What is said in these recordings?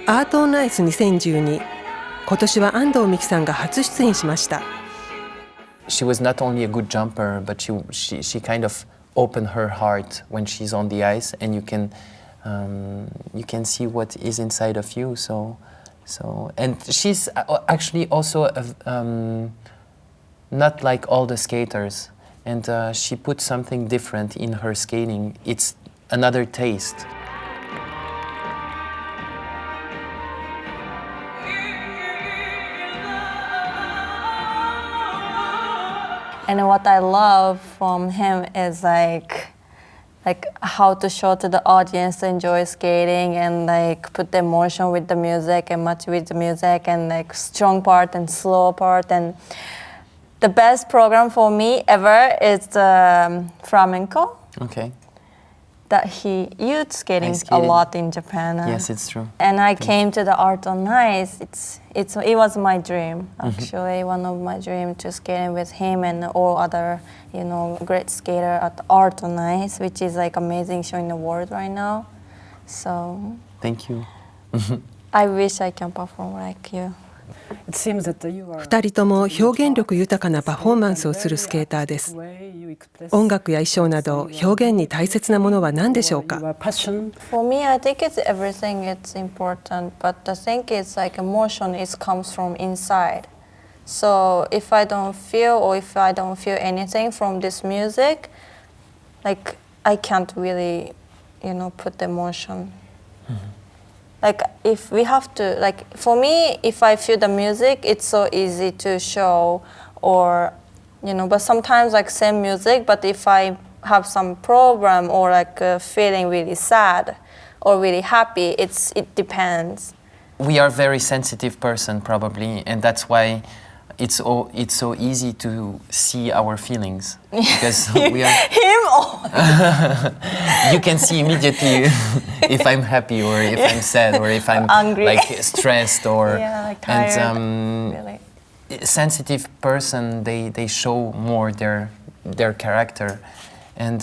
アートオンアイス2012、今年は安藤美希さんが初出演しました。She was not only a good jumper, but she kind of opened her heart when she's on the ice, and you can see what is inside of you. So and she's actually also not like all the skaters, and she put something different in her skating. It's another taste. And what I love from him is like how to show to the audience to enjoy skating and like put the emotion with the music and match with the music and like strong part and slow part. And the best program for me ever is flamenco. Okay. That he used skating a lot in Japan. Yes, it's true. And I came to the Art on Ice. It was my dream, actually, one of my dreams to skating with him and all other, great skater at Art on Ice, which is like amazing show in the world right now. So. Thank you. I wish I can perform like you. 2人とも表現力豊かなパフォーマンスをするスケーターです。音楽や衣装など表現に大切なものは何でしょうか？ For me, I think it's everything. It's important, but the thing is like emotion comes from inside. So if I don't feel anything from this music, like I can't really, put the emotion. Like if we have to, like for me, if I feel the music, it's so easy to show, or but sometimes like same music, but if I have some problem or like feeling really sad or really happy, it depends. We are very sensitive person probably, and that's why it's so easy to see our feelings, because we are you can see immediately if I'm happy or if I'm sad or if I'm angry, like stressed or like tired. And really. Sensitive person, they show more their character, and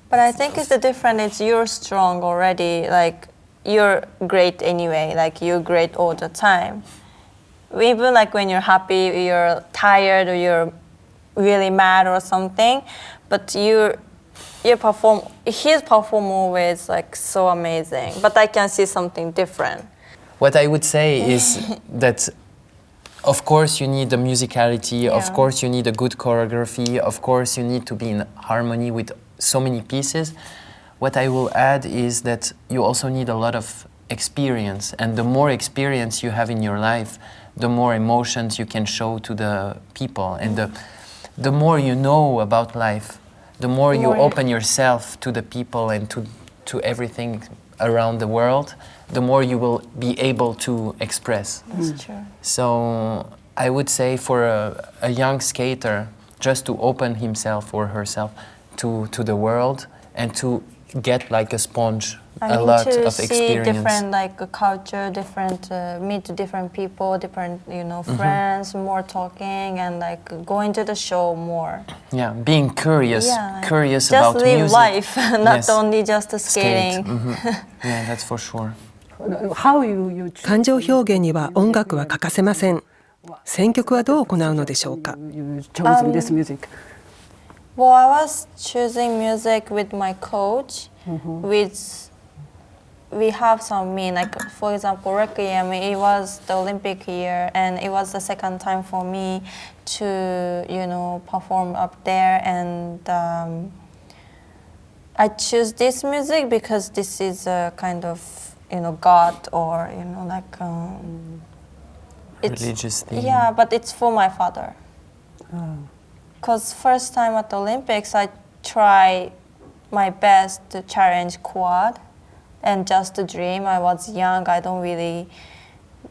but I think it's the difference. It's you're strong already, like you're great anyway, like you're great all the time. Even like when you're happy, you're tired, or you're really mad or something, but his perform always like so amazing. But I can see something different. What I would say is that, of course, you need the musicality. Yeah. Of course, you need a good choreography. Of course, you need to be in harmony with so many pieces. What I will add is that you also need a lot of experience, and the more experience you have in your life, the more emotions you can show to the people, and the more you know about life, the more you open yourself to the people and to everything around the world, the more you will be able to express. That's true. So I would say for a young skater, just to open himself or herself to the world and to get like a sponge. A lot of experience. To see different like culture, different meet different people, different friends, more talking and like going to the show more. Yeah, being curious, curious just about live music. life, not only just skating. Yeah, that's for sure. 感情表現には音楽は欠かせません。選曲はどう行うのでしょうか？ Well, I was choosing music with my coach, we have some like for example Requiem, it was the Olympic year and it was the second time for me to perform up there, and I choose this music because this is a kind of God or like religious thing. Yeah, but it's for my father. Because first time at the Olympics I try my best to challenge quad and just a dream. I was young, I don't really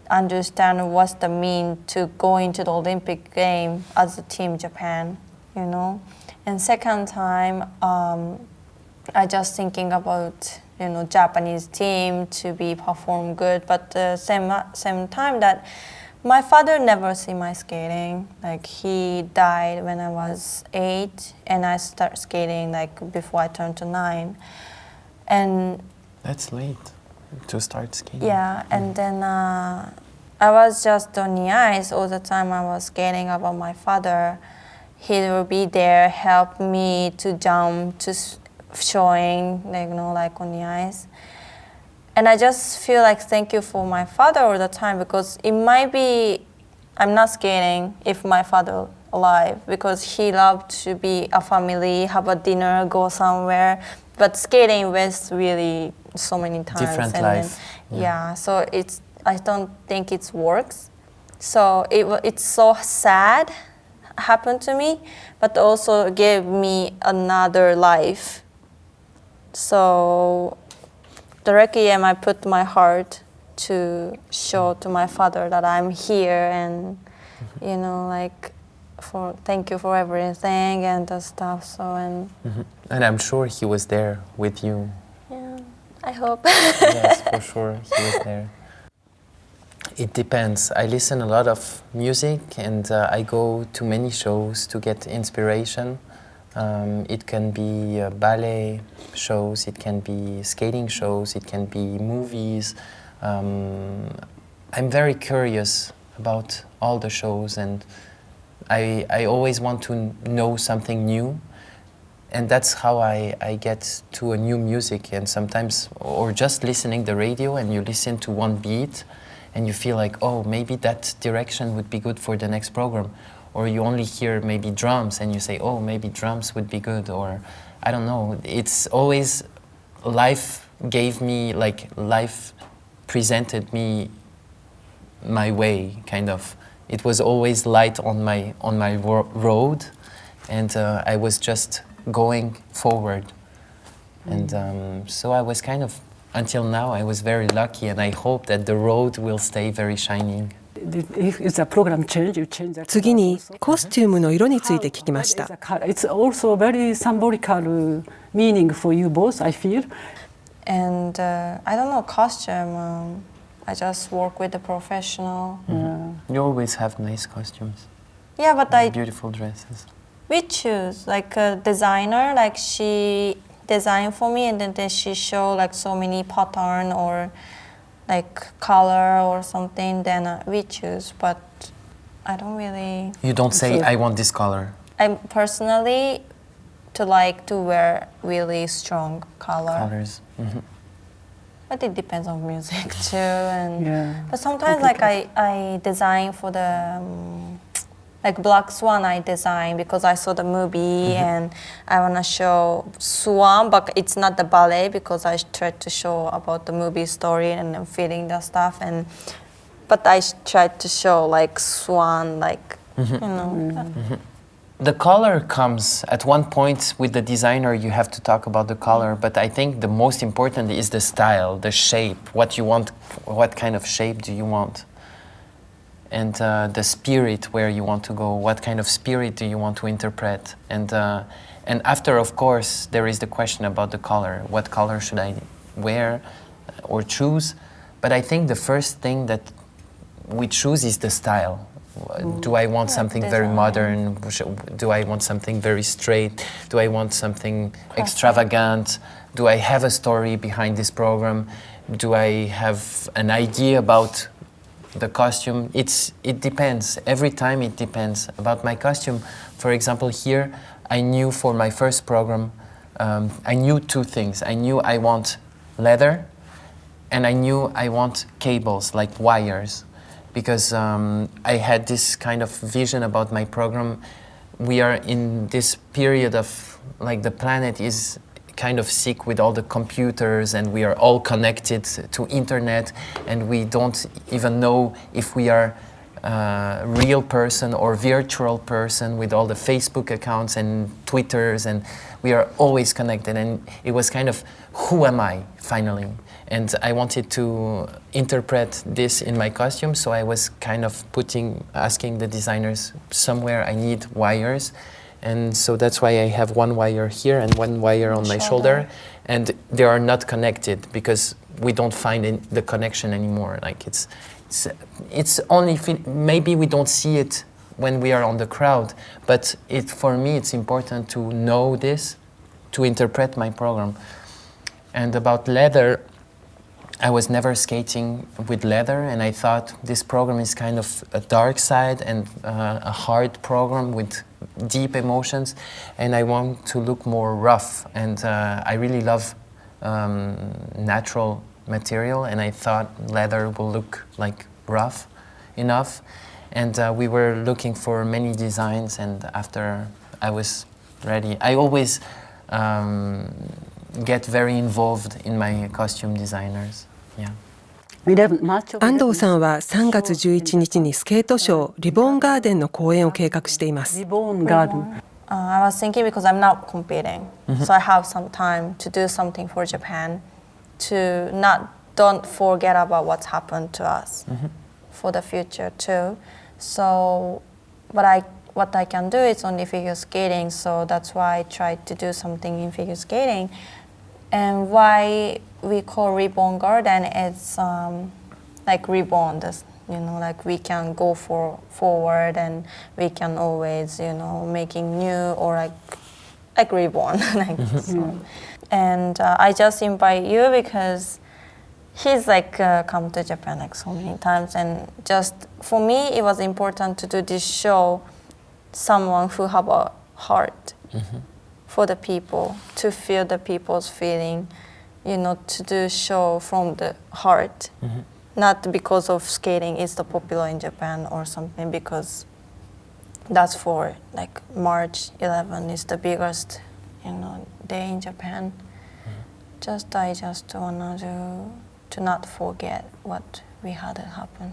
understand what's the mean to go into the Olympic game as a team Japan, And second time, I just thinking about Japanese team to be perform good, but same time that my father never see my skating. Like he died when I was 8, and I start skating like before I turned to 9, and that's late. to start skating. Yeah, and then I was just on the ice all the time. I was skating about my father. He will be there, help me to jump, to showing, like, you know, like on the ice. And I just feel like thank you for my father all the time, because it might be I'm not skating if my father alive, because he loved to be a family, have a dinner, go somewhere. But skating was really so many times. Different and life. Then, yeah, so I don't think it works. So it's so sad happened to me, but also gave me another life. So the requiem, I put my heart to show to my father that I'm here, and you know, like, for thank you for everything and the stuff. So and I'm sure he was there with you. yeah, I hope. Yes, for sure he was there. It depends. I listen a lot of music, and I go to many shows to get inspiration. It can be ballet shows, it can be skating shows, it can be movies. I'm very curious about all the shows, and I always want to know something new. And that's how I get to a new music. And sometimes, or just listening the radio, and you listen to one beat, and you feel like, oh, maybe that direction would be good for the next program. Or you only hear maybe drums, and you say, oh, maybe drums would be good. Or I don't know. It's always life gave me, like, life presented me my way, kind of. It was always light on my road, and I was just going forward. And so I was kind of, until now, I was very lucky, and I hope that the road will stay very shining. 次にコスチュームの色について聞きました。It's also very symbolical meaning for you both, I feel. And I don't know, costume. I just work with a professional. You always have nice costumes. Yeah, but Beautiful dresses. we choose like a designer. Like she designed for me, and then she show like so many pattern or like color or something. Then we choose, but I don't really. You don't say, I want this color. I personally like to wear really strong Colors. But it depends on music too, and Yeah. but sometimes like I design for the like Black Swan. I design because I saw the movie and I wanna show Swan, but it's not the ballet because I tried to show about the movie story and I'm feeling the stuff, and but I tried to show like Swan, like you know. The color comes at one point with the designer. You have to talk about the color, but I think the most important is the style, the shape, what you want, what kind of shape do you want, and the spirit where you want to go, what kind of spirit do you want to interpret, and after, of course, there is the question about the color. What color should I wear or choose? But I think the first thing that we choose is the style. Do I want something very modern? Do I want something very straight? Do I want something extravagant? Do I have a story behind this program? Do I have an idea about the costume? It depends. Every time it depends. About my costume, for example, here, I knew for my first program, I knew two things. I knew I want leather, and I knew I want cables, like wires. Because I had this kind of vision about my program. We are in this period of, like, the planet is kind of sick with all the computers, and we are all connected to internet, and we don't even know if we are a real person or virtual person with all the Facebook accounts and Twitters, and we are always connected. And it was kind of, who am I, finally? And I wanted to interpret this in my costume, so I was kind of asking the designers, somewhere I need wires. And so that's why I have one wire here and one wire on my shoulder. And they are not connected because we don't find the connection anymore. Like it's only, maybe we don't see it when we are on the crowd, but for me it's important to know this, to interpret my program. And about leather, I was never skating with leather, and I thought this program is kind of a dark side and a hard program with deep emotions, and I want to look more rough. And I really love natural material, and I thought leather will look like rough enough. And we were looking for many designs, and after I was ready, I always get very involved in my costume designers. Yeah. 安藤さんは3月11日にスケートショーリボーンガーデンの公演を計画しています。リボーンガーデン。I was thinking because I'm not competing, so I have some time to do something for Japan, to don't forget about what's happened to us for the future too. So, what I can do is only figure skating, so that's why I tried to do something in figure skating. And why we call Reborn Garden is like reborn, like we can go forward and we can always, making new or like reborn. So. And I just invite you because he's come to Japan so many times, and just for me it was important to do this show, someone who have a heart. For the people, to feel the people's feeling, to do show from the heart, not because of skating is the popular in Japan or something, because that's for March 11 is the biggest, day in Japan. I just wanna to not forget what we had happen.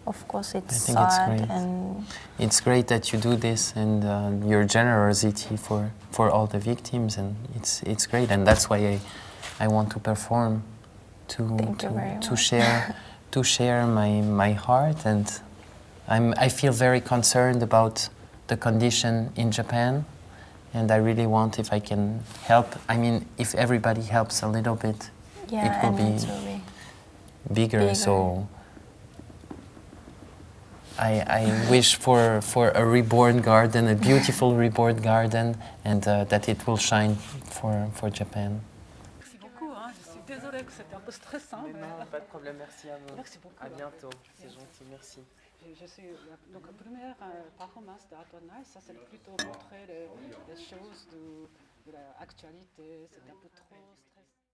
Of course, it's sad, and it's great that you do this, and your generosity for all the victims, and it's great, and that's why I want to perform, to share my heart, and I feel very concerned about the condition in Japan, and I really want, if I can help. I mean, if everybody helps a little bit, it will be bigger. So. I wish for a reborn garden, a beautiful reborn garden, and that it will shine for Japan. Merci beaucoup. Je suis désolée que c'était un peu stressant. Non, pas de problème. Merci à vous. Merci beaucoup. À bientôt. C'est gentil. Merci. Donc la première performance d'Adonai, ça c'est plutôt montrer les choses de l'actualité. C'était un peu trop stressant.